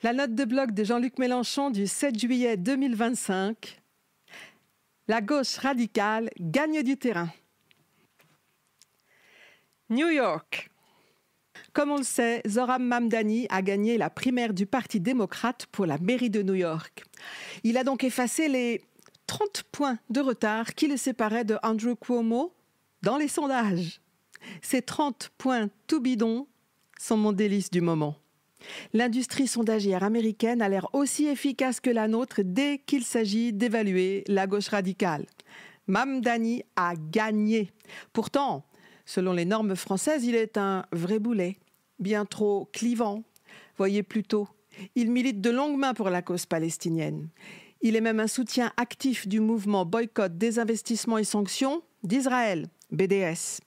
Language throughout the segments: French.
La note de blog de Jean-Luc Mélenchon du 7 juillet 2025. La gauche radicale gagne du terrain. New York. Comme on le sait, Zoran Mamdani a gagné la primaire du Parti démocrate pour la mairie de New York. Il a donc effacé les 30 points de retard qui le séparaient de Andrew Cuomo dans les sondages. Ces 30 points tout bidons sont mon délice du moment. L'industrie sondagière américaine a l'air aussi efficace que la nôtre dès qu'il s'agit d'évaluer la gauche radicale. Mamdani a gagné. Pourtant, selon les normes françaises, il est un vrai boulet, bien trop clivant. Voyez plutôt, il milite de longue main pour la cause palestinienne. Il est même un soutien actif du mouvement boycott, désinvestissement et sanctions d'Israël, BDS.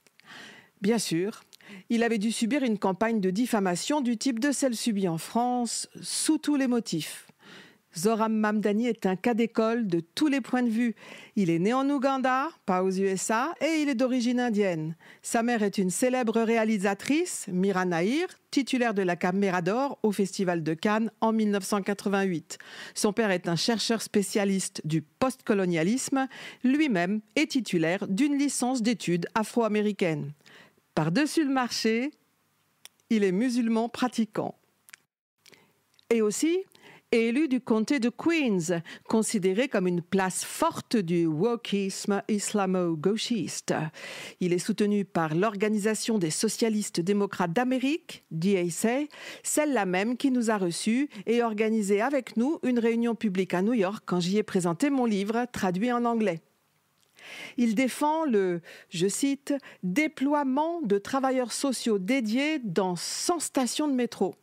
Bien sûr, il avait dû subir une campagne de diffamation du type de celle subie en France, sous tous les motifs. Zoran Mamdani est un cas d'école de tous les points de vue. Il est né en Ouganda, pas aux USA, et il est d'origine indienne. Sa mère est une célèbre réalisatrice, Mira Nahir, titulaire de la Caméra d'Or au Festival de Cannes en 1988. Son père est un chercheur spécialiste du postcolonialisme, lui-même est titulaire d'une licence d'études afro-américaines. Par-dessus le marché, il est musulman pratiquant. Et aussi élu du comté de Queens, considéré comme une place forte du wokisme islamo-gauchiste. Il est soutenu par l'Organisation des socialistes démocrates d'Amérique, DAC, celle-là même qui nous a reçus et organisé avec nous une réunion publique à New York quand j'y ai présenté mon livre traduit en anglais. Il défend le, je cite, « déploiement de travailleurs sociaux dédiés dans 100 stations de métro »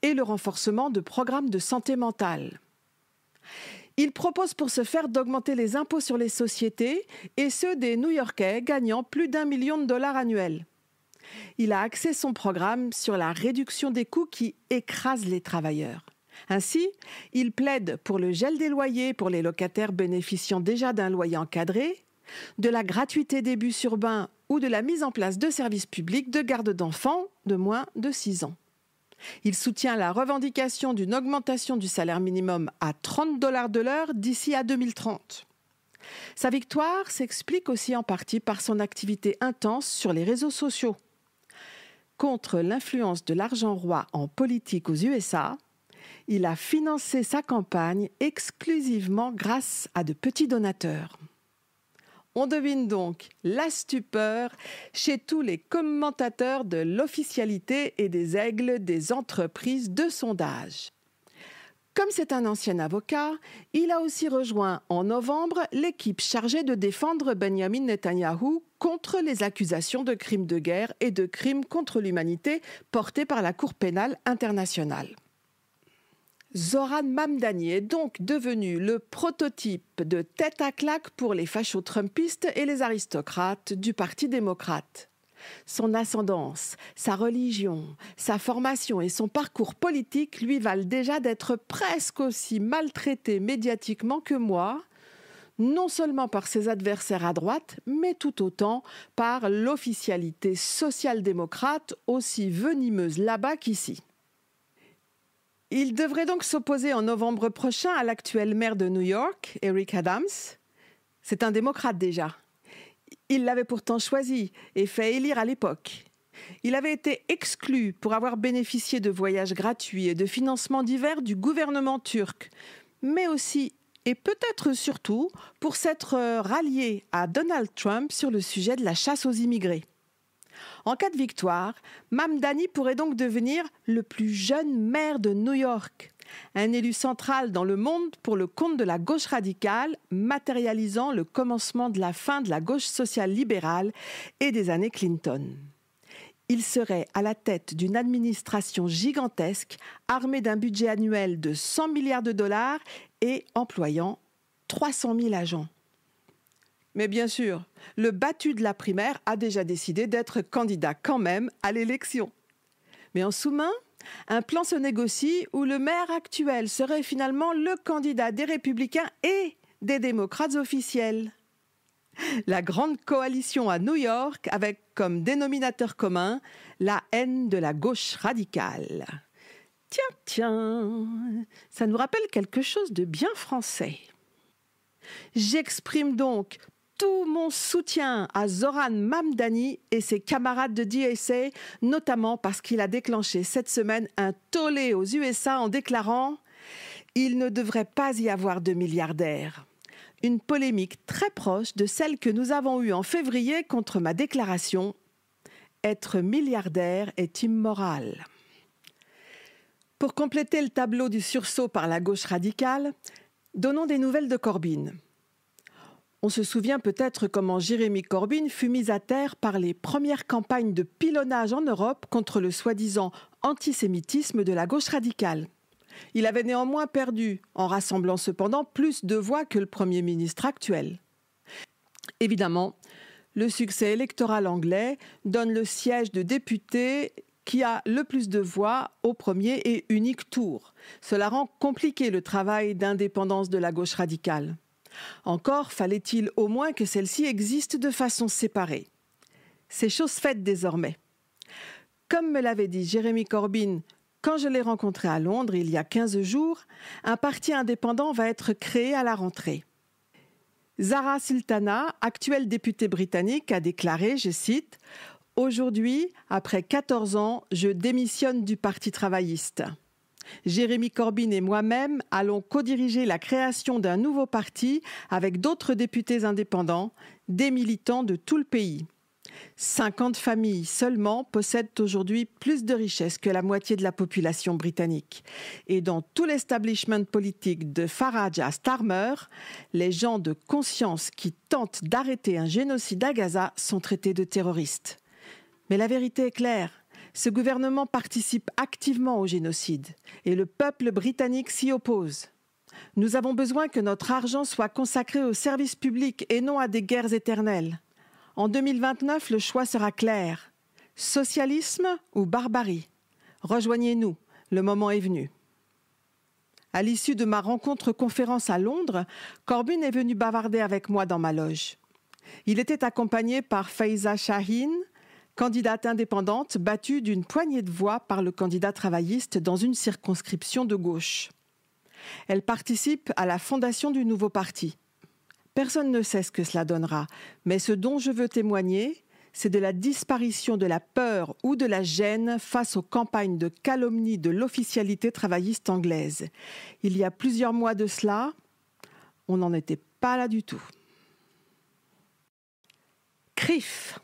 et le renforcement de programmes de santé mentale. Il propose pour ce faire d'augmenter les impôts sur les sociétés et ceux des New-Yorkais gagnant plus d'1 million de dollars annuels. Il a axé son programme sur la réduction des coûts qui écrasent les travailleurs. Ainsi, il plaide pour le gel des loyers pour les locataires bénéficiant déjà d'un loyer encadré, de la gratuité des bus urbains ou de la mise en place de services publics de garde d'enfants de moins de 6 ans. Il soutient la revendication d'une augmentation du salaire minimum à 30 $ de l'heure d'ici à 2030. Sa victoire s'explique aussi en partie par son activité intense sur les réseaux sociaux. Contre l'influence de l'argent roi en politique aux USA, il a financé sa campagne exclusivement grâce à de petits donateurs. On devine donc la stupeur chez tous les commentateurs de l'officialité et des aigles des entreprises de sondage. Comme c'est un ancien avocat, il a aussi rejoint en novembre l'équipe chargée de défendre Benjamin Netanyahou contre les accusations de crimes de guerre et de crimes contre l'humanité portées par la Cour pénale internationale. Zoran Mamdani est donc devenu le prototype de tête à claque pour les fachos-trumpistes et les aristocrates du Parti démocrate. Son ascendance, sa religion, sa formation et son parcours politique lui valent déjà d'être presque aussi maltraité médiatiquement que moi, non seulement par ses adversaires à droite, mais tout autant par l'officialité social-démocrate aussi venimeuse là-bas qu'ici. Il devrait donc s'opposer en novembre prochain à l'actuel maire de New York, Eric Adams. C'est un démocrate déjà. Il l'avait pourtant choisi et fait élire à l'époque. Il avait été exclu pour avoir bénéficié de voyages gratuits et de financements divers du gouvernement turc, mais aussi et peut-être surtout pour s'être rallié à Donald Trump sur le sujet de la chasse aux immigrés. En cas de victoire, Mamdani pourrait donc devenir le plus jeune maire de New York, un élu central dans le monde pour le compte de la gauche radicale, matérialisant le commencement de la fin de la gauche sociale libérale et des années Clinton. Il serait à la tête d'une administration gigantesque, armée d'un budget annuel de 100 milliards de dollars et employant 300 000 agents. Mais bien sûr, le battu de la primaire a déjà décidé d'être candidat quand même à l'élection. Mais en sous-main, un plan se négocie où le maire actuel serait finalement le candidat des Républicains et des démocrates officiels. La grande coalition à New York avec comme dénominateur commun la haine de la gauche radicale. Tiens, ça nous rappelle quelque chose de bien français. J'exprime donc tout mon soutien à Zoran Mamdani et ses camarades de DSA, notamment parce qu'il a déclenché cette semaine un tollé aux USA en déclarant « Il ne devrait pas y avoir de milliardaires ». Une polémique très proche de celle que nous avons eue en février contre ma déclaration « Être milliardaire est immoral ». Pour compléter le tableau du sursaut par la gauche radicale, donnons des nouvelles de Corbyn. On se souvient peut-être comment Jérémy Corbyn fut mis à terre par les premières campagnes de pilonnage en Europe contre le soi-disant antisémitisme de la gauche radicale. Il avait néanmoins perdu, en rassemblant cependant plus de voix que le Premier ministre actuel. Évidemment, le succès électoral anglais donne le siège de député qui a le plus de voix au premier et unique tour. Cela rend compliqué le travail d'indépendance de la gauche radicale. Encore fallait-il au moins que celle-ci existe de façon séparée. C'est chose faite désormais. Comme me l'avait dit Jérémy Corbyn quand je l'ai rencontré à Londres il y a 15 jours, un parti indépendant va être créé à la rentrée. Zara Sultana, actuelle députée britannique, a déclaré, je cite, « Aujourd'hui, après 14 ans, je démissionne du Parti travailliste. Jérémy Corbyn et moi-même allons co-diriger la création d'un nouveau parti avec d'autres députés indépendants, des militants de tout le pays. 50 familles seulement possèdent aujourd'hui plus de richesses que la moitié de la population britannique. Et dans tout l'establishment politique de Farage à Starmer, les gens de conscience qui tentent d'arrêter un génocide à Gaza sont traités de terroristes. Mais la vérité est claire. Ce gouvernement participe activement au génocide et le peuple britannique s'y oppose. Nous avons besoin que notre argent soit consacré au service public et non à des guerres éternelles. En 2029, le choix sera clair. Socialisme ou barbarie? Rejoignez-nous, le moment est venu. À l'issue de ma rencontre-conférence à Londres, Corbyn est venu bavarder avec moi dans ma loge. Il était accompagné par Faiza Shaheen, candidate indépendante battue d'une poignée de voix par le candidat travailliste dans une circonscription de gauche. Elle participe à la fondation du nouveau parti. Personne ne sait ce que cela donnera, mais ce dont je veux témoigner, c'est de la disparition de la peur ou de la gêne face aux campagnes de calomnie de l'officialité travailliste anglaise. Il y a plusieurs mois de cela, on n'en était pas là du tout. CRIF.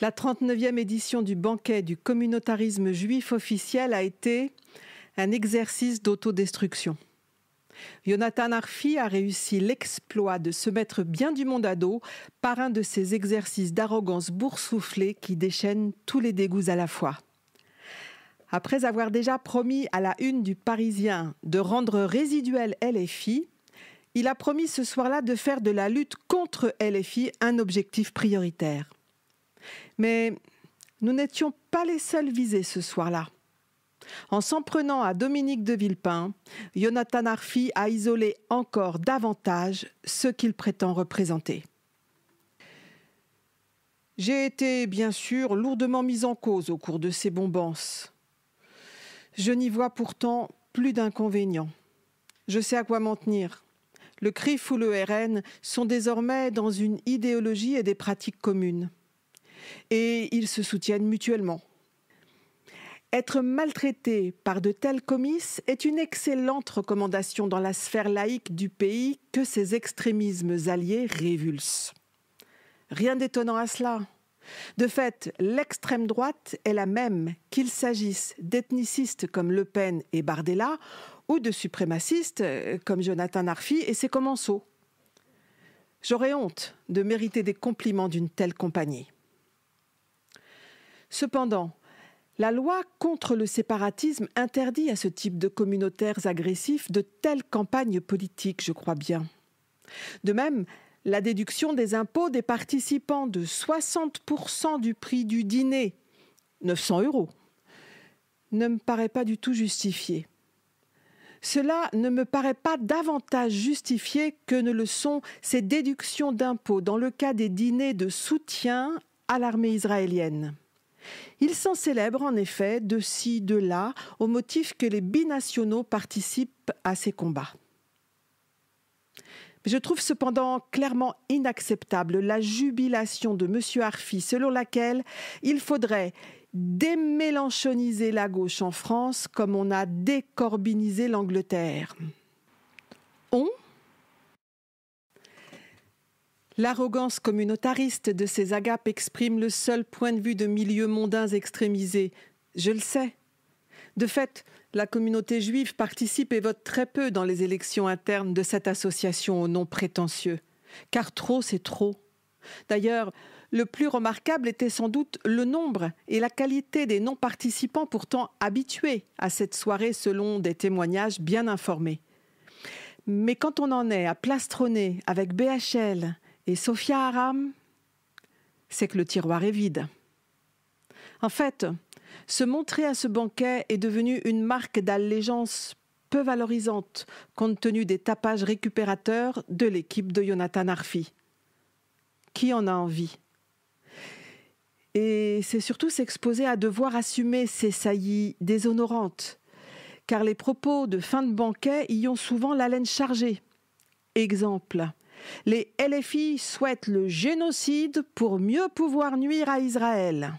La 39e édition du banquet du communautarisme juif officiel a été un exercice d'autodestruction. Jonathan Arfi a réussi l'exploit de se mettre bien du monde à dos par un de ces exercices d'arrogance boursouflée qui déchaînent tous les dégoûts à la fois. Après avoir déjà promis à la une du Parisien de rendre résiduel LFI, il a promis ce soir-là de faire de la lutte contre LFI un objectif prioritaire. Mais nous n'étions pas les seuls visés ce soir-là. En s'en prenant à Dominique de Villepin, Jonathan Arfi a isolé encore davantage ce qu'il prétend représenter. J'ai été, bien sûr, lourdement mise en cause au cours de ces bombances. Je n'y vois pourtant plus d'inconvénients. Je sais à quoi m'en tenir. Le CRIF ou le RN sont désormais dans une idéologie et des pratiques communes. Et ils se soutiennent mutuellement. Être maltraité par de tels comices est une excellente recommandation dans la sphère laïque du pays que ces extrémismes alliés révulsent. Rien d'étonnant à cela. De fait, l'extrême droite est la même, qu'il s'agisse d'ethnicistes comme Le Pen et Bardella ou de suprémacistes comme Jonathan Arfi et ses commensaux. J'aurais honte de mériter des compliments d'une telle compagnie. Cependant, la loi contre le séparatisme interdit à ce type de communautaires agressifs de telles campagnes politiques, je crois bien. De même, la déduction des impôts des participants de 60% du prix du dîner, 900 €, ne me paraît pas du tout justifiée. Cela ne me paraît pas davantage justifié que ne le sont ces déductions d'impôts dans le cas des dîners de soutien à l'armée israélienne. Il s'en célèbre en effet de ci, de là, au motif que les binationaux participent à ces combats. Je trouve cependant clairement inacceptable la jubilation de M. Arfi, selon laquelle il faudrait démélanchoniser la gauche en France comme on a décorbinisé l'Angleterre. L'arrogance communautariste de ces agapes exprime le seul point de vue de milieux mondains extrémisés. Je le sais. De fait, la communauté juive participe et vote très peu dans les élections internes de cette association au nom prétentieux. Car trop, c'est trop. D'ailleurs, le plus remarquable était sans doute le nombre et la qualité des non-participants pourtant habitués à cette soirée selon des témoignages bien informés. Mais quand on en est à plastronner avec BHL et Sophia Aram, c'est que le tiroir est vide. En fait, se montrer à ce banquet est devenu une marque d'allégeance peu valorisante compte tenu des tapages récupérateurs de l'équipe de Yonatan Arfi. Qui en a envie ? Et c'est surtout s'exposer à devoir assumer ces saillies déshonorantes, car les propos de fin de banquet y ont souvent l'haleine chargée. Exemple, les LFI souhaitent le génocide pour mieux pouvoir nuire à Israël.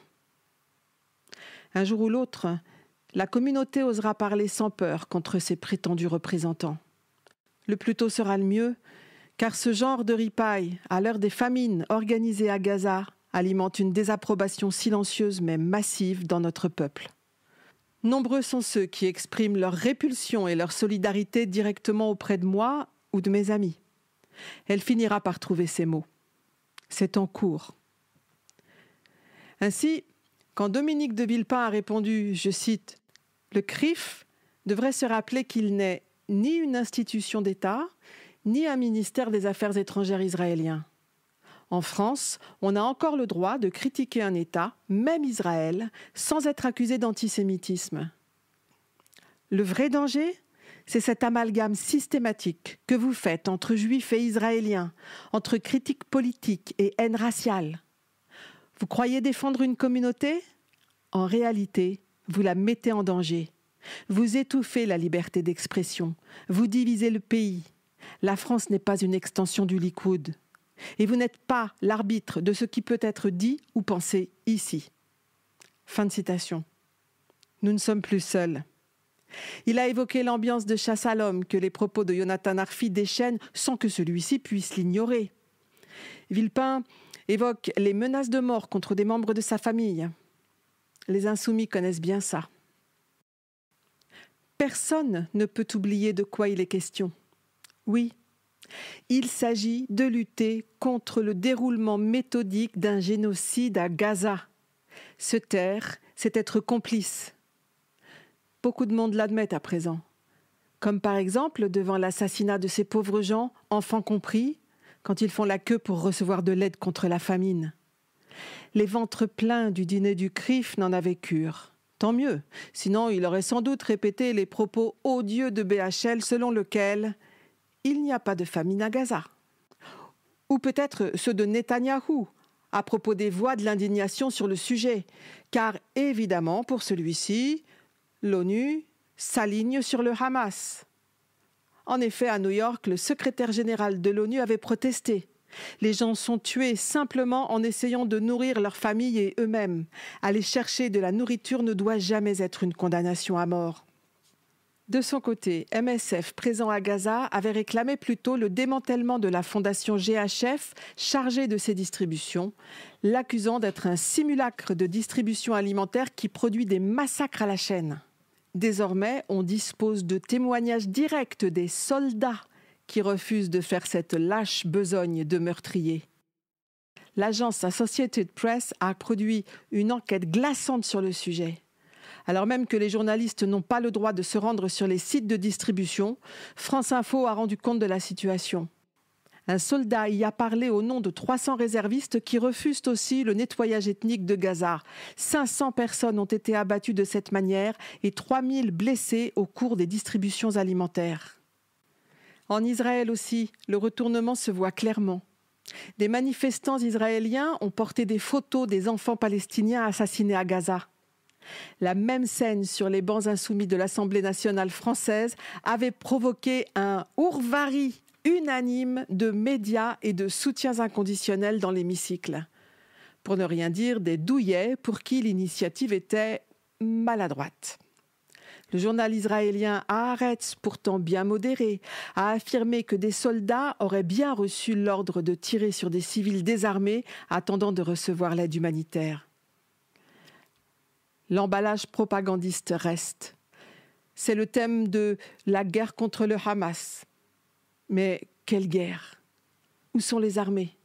Un jour ou l'autre, la communauté osera parler sans peur contre ses prétendus représentants. Le plus tôt sera le mieux, car ce genre de ripaille, à l'heure des famines organisées à Gaza, alimente une désapprobation silencieuse mais massive dans notre peuple. Nombreux sont ceux qui expriment leur répulsion et leur solidarité directement auprès de moi ou de mes amis. Elle finira par trouver ses mots. C'est en cours. Ainsi, quand Dominique de Villepin a répondu, je cite, « Le CRIF devrait se rappeler qu'il n'est ni une institution d'État, ni un ministère des Affaires étrangères israélien. En France, on a encore le droit de critiquer un État, même Israël, sans être accusé d'antisémitisme. Le vrai danger, c'est cet amalgame systématique que vous faites entre juifs et israéliens, entre critique politique et haine raciale. Vous croyez défendre une communauté ? En réalité, vous la mettez en danger. Vous étouffez la liberté d'expression. Vous divisez le pays. La France n'est pas une extension du Likoud. Et vous n'êtes pas l'arbitre de ce qui peut être dit ou pensé ici. » Fin de citation. Nous ne sommes plus seuls. Il a évoqué l'ambiance de chasse à l'homme que les propos de Yonatan Arfi déchaînent sans que celui-ci puisse l'ignorer. Villepin évoque les menaces de mort contre des membres de sa famille. Les insoumis connaissent bien ça. Personne ne peut oublier de quoi il est question. Oui, il s'agit de lutter contre le déroulement méthodique d'un génocide à Gaza. Se taire, c'est être complice. Beaucoup de monde l'admettent à présent. Comme par exemple devant l'assassinat de ces pauvres gens, enfants compris, quand ils font la queue pour recevoir de l'aide contre la famine. Les ventres pleins du dîner du CRIF n'en avaient cure. Tant mieux, sinon il aurait sans doute répété les propos odieux de BHL selon lesquels il n'y a pas de famine à Gaza. Ou peut-être ceux de Netanyahou, à propos des voix de l'indignation sur le sujet, car évidemment, pour celui-ci, l'ONU s'aligne sur le Hamas. En effet, à New York, le secrétaire général de l'ONU avait protesté. Les gens sont tués simplement en essayant de nourrir leurs familles et eux-mêmes. Aller chercher de la nourriture ne doit jamais être une condamnation à mort. De son côté, MSF, présent à Gaza, avait réclamé plutôt le démantèlement de la fondation GHF chargée de ces distributions, l'accusant d'être un simulacre de distribution alimentaire qui produit des massacres à la chaîne. Désormais, on dispose de témoignages directs des soldats qui refusent de faire cette lâche besogne de meurtriers. L'agence Associated Press a produit une enquête glaçante sur le sujet. Alors même que les journalistes n'ont pas le droit de se rendre sur les sites de distribution, France Info a rendu compte de la situation. Un soldat y a parlé au nom de 300 réservistes qui refusent aussi le nettoyage ethnique de Gaza. 500 personnes ont été abattues de cette manière et 3000 blessés au cours des distributions alimentaires. En Israël aussi, le retournement se voit clairement. Des manifestants israéliens ont porté des photos des enfants palestiniens assassinés à Gaza. La même scène sur les bancs insoumis de l'Assemblée nationale française avait provoqué un ourvari unanime de médias et de soutiens inconditionnels dans l'hémicycle. Pour ne rien dire des douillets pour qui l'initiative était maladroite. Le journal israélien Haaretz, pourtant bien modéré, a affirmé que des soldats auraient bien reçu l'ordre de tirer sur des civils désarmés attendant de recevoir l'aide humanitaire. L'emballage propagandiste reste. C'est le thème de la guerre contre le Hamas. Mais quelle guerre? Où sont les armées?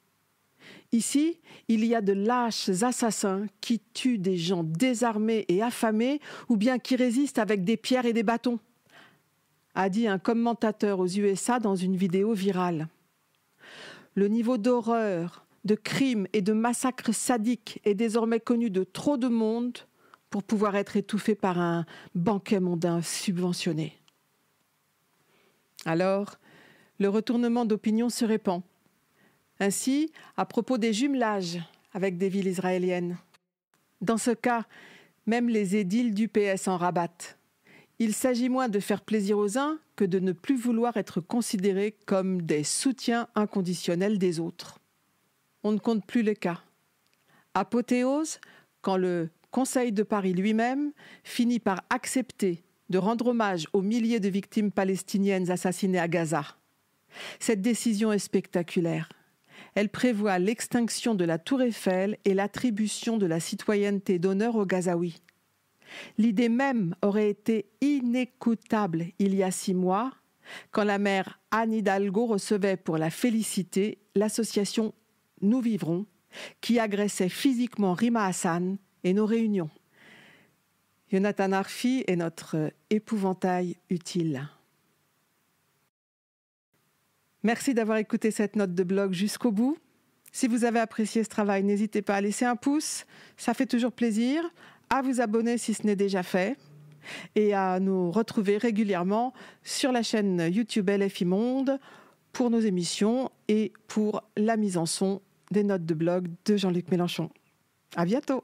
Ici, il y a de lâches assassins qui tuent des gens désarmés et affamés ou bien qui résistent avec des pierres et des bâtons, a dit un commentateur aux USA dans une vidéo virale. Le niveau d'horreur, de crimes et de massacres sadiques est désormais connu de trop de monde pour pouvoir être étouffé par un banquet mondain subventionné. Alors, le retournement d'opinion se répand. Ainsi, à propos des jumelages avec des villes israéliennes. Dans ce cas, même les édiles du PS en rabattent. Il s'agit moins de faire plaisir aux uns que de ne plus vouloir être considérés comme des soutiens inconditionnels des autres. On ne compte plus les cas. Apothéose, quand le Conseil de Paris lui-même finit par accepter de rendre hommage aux milliers de victimes palestiniennes assassinées à Gaza. Cette décision est spectaculaire. Elle prévoit l'extinction de la Tour Eiffel et l'attribution de la citoyenneté d'honneur aux Gazaouis. L'idée même aurait été inécoutable il y a 6 mois, quand la maire Anne Hidalgo recevait pour la féliciter l'association Nous Vivrons, qui agressait physiquement Rima Hassan et nos réunions. Yonatan Arfi est notre épouvantail utile. Merci d'avoir écouté cette note de blog jusqu'au bout. Si vous avez apprécié ce travail, n'hésitez pas à laisser un pouce, ça fait toujours plaisir, à vous abonner si ce n'est déjà fait et à nous retrouver régulièrement sur la chaîne YouTube LFI Monde pour nos émissions et pour la mise en son des notes de blog de Jean-Luc Mélenchon. À bientôt.